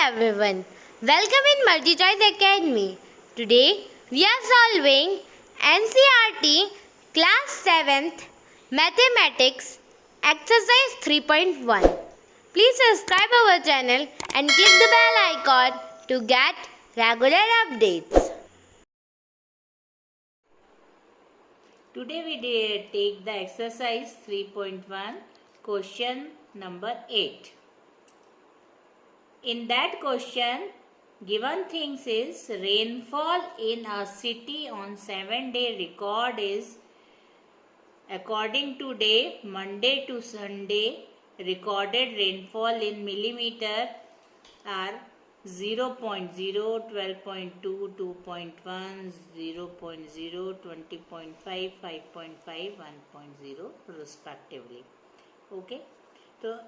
everyone, welcome in MultiChoice Academy. Today we are solving NCERT Class 7th Mathematics Exercise 3.1. Please subscribe our channel and click the bell icon to get regular updates. Today we take the exercise 3.1, question number 8. In that question, given things is rainfall in a city on 7-day record is according to day, Monday to Sunday, recorded rainfall in millimeter are 0.0, 12.2, 2.1, 0.0, 20.5, 5.5, 1.0 respectively. Okay. So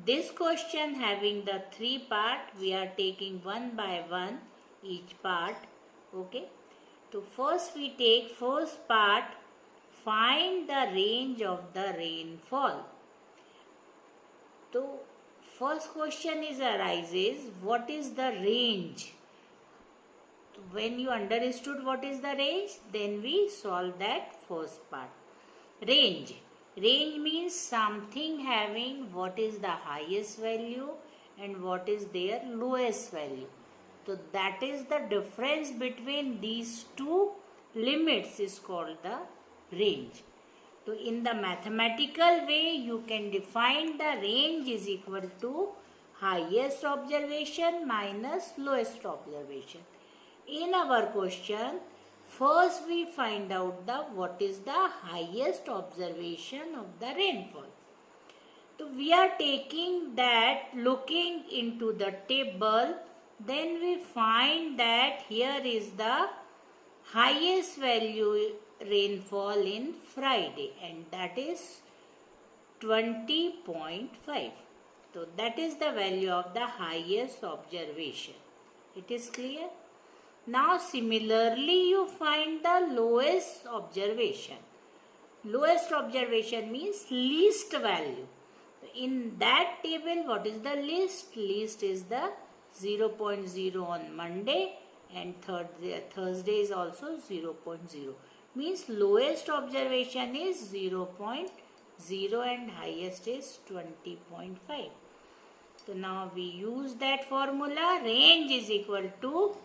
this question having the 3 part, we are taking one by one each part. Okay. So first we take first part, find the range of the rainfall. So first question arises, what is the range? When you understood what is the range, then we solve that first part. Range. Range means something having what is the highest value and what is their lowest value. So that is the difference between these two limits is called the range. So in the mathematical way, you can define the range is equal to highest observation minus lowest observation. In our question, first we find out what is the highest observation of the rainfall. So we are taking that, looking into the table, then we find that here is the highest value rainfall in Friday, and that is 20.5. So that is the value of the highest observation. It is clear? Now similarly you find the lowest observation. Lowest observation means least value. In that table, what is the least? Least is the 0.0 on Monday, and Thursday is also 0.0. Means lowest observation is 0.0 and highest is 20.5. So now we use that formula. Range is equal to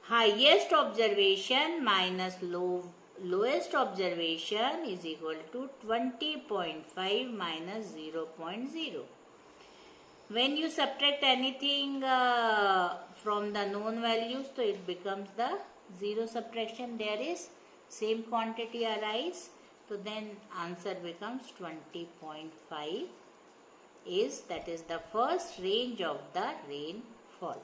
highest observation minus lowest observation is equal to 20.5 minus 0.0. When you subtract anything from the known values, so it becomes the 0 subtraction. There is same quantity arise. So then answer becomes 20.5 that is the first range of the rainfall.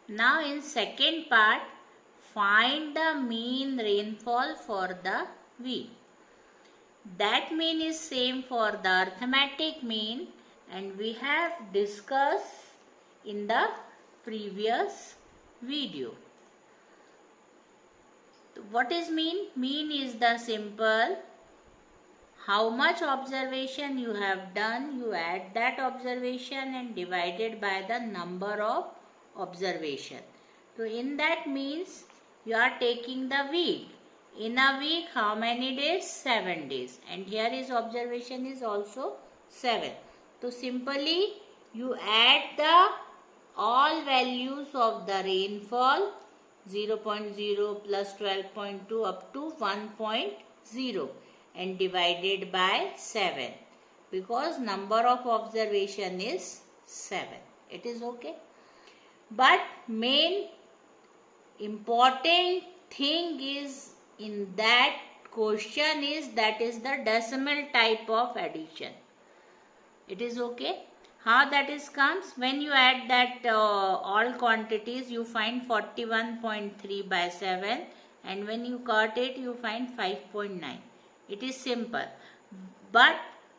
Now in second part, find the mean rainfall for the week. That mean is same for the arithmetic mean, and we have discussed in the previous video. What is mean? Mean is the simple how much observation you have done, you add that observation and divided by the number of observation. So in that means you are taking the week. In a week how many days? 7 days, and here is observation is also 7. So simply you add the all values of the rainfall 0.0 plus 12.2 up to 1.0 and divided by 7, because number of observation is 7. It is okay. But main important thing is in that question is that is the decimal type of addition. It is okay. How that is comes? When you add that all quantities, you find 41.3 by 7, and when you cut it, you find 5.9. It is simple. But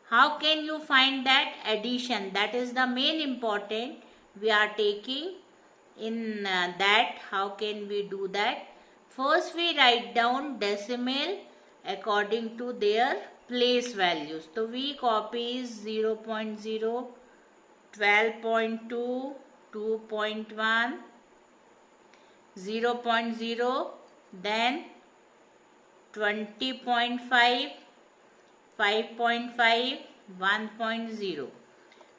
how can you find that addition? That is the main important. We are taking in that. How can we do that? First we write down decimal according to their place values. So we copy 0.0, 12.2, 2.1, 0.0, then 20.5, 5.5, 1.0.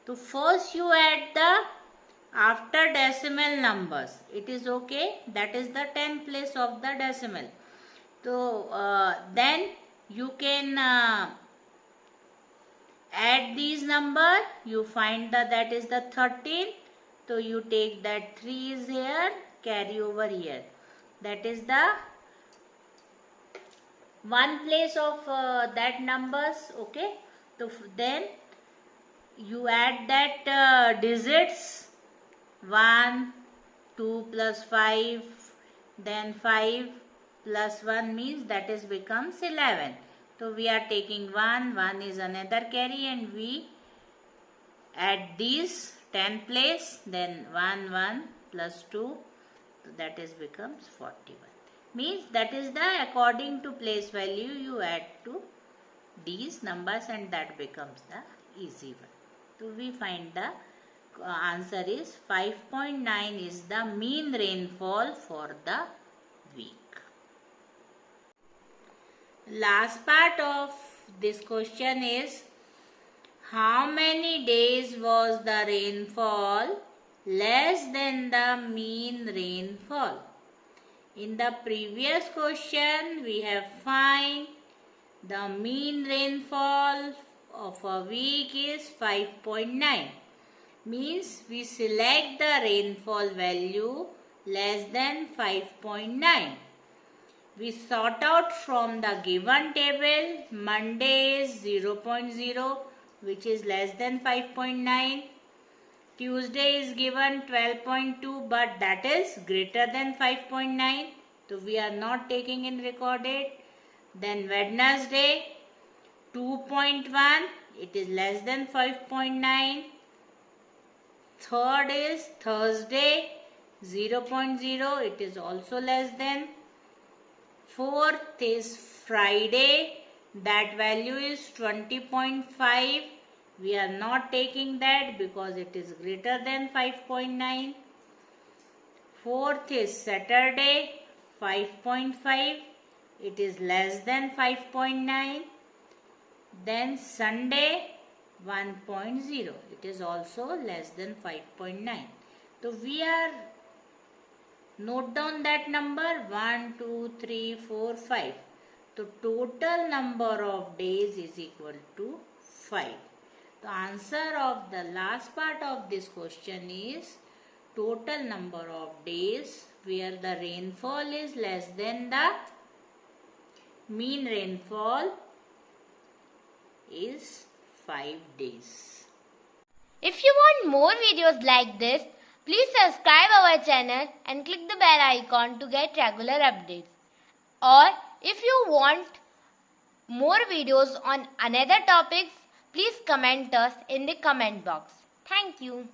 So first you add the after decimal numbers. It is okay. That is the 10th place of the decimal. So then you can add these number. You find that is the 13. So you take that 3 is here, carry over here. That is the one place of that numbers. Okay. So then you add that digits. 1, 2 plus 5, then 5 plus 1 means that is becomes 11. So we are taking 1, 1 is another carry, and we add these 10 place, then 1, 1 plus 2, so that is becomes 41. Means that is the according to place value you add to these numbers, and that becomes the easy one. So we find the answer is 5.9 is the mean rainfall for the week. Last part of this question is, how many days was the rainfall less than the mean rainfall? In the previous question we have find the mean rainfall of a week is 5.9. Means we select the rainfall value less than 5.9. We sort out from the given table. Monday is 0.0, which is less than 5.9. Tuesday is given 12.2, but that is greater than 5.9. So we are not taking in recorded. Then Wednesday 2.1, it is less than 5.9. Third is Thursday 0.0, it is also less than. Fourth is Friday, that value is 20.5. We are not taking that because it is greater than 5.9. Fourth is Saturday 5.5, it is less than 5.9. Then Sunday 1.0, it is also less than 5.9. So we are note down that number 1, 2, 3, 4, 5. So total number of days is equal to 5. The answer of the last part of this question is total number of days where the rainfall is less than the mean rainfall is 5 days. If you want more videos like this, please subscribe our channel and click the bell icon to get regular updates. Or if you want more videos on another topics, please comment us in the comment box. Thank you.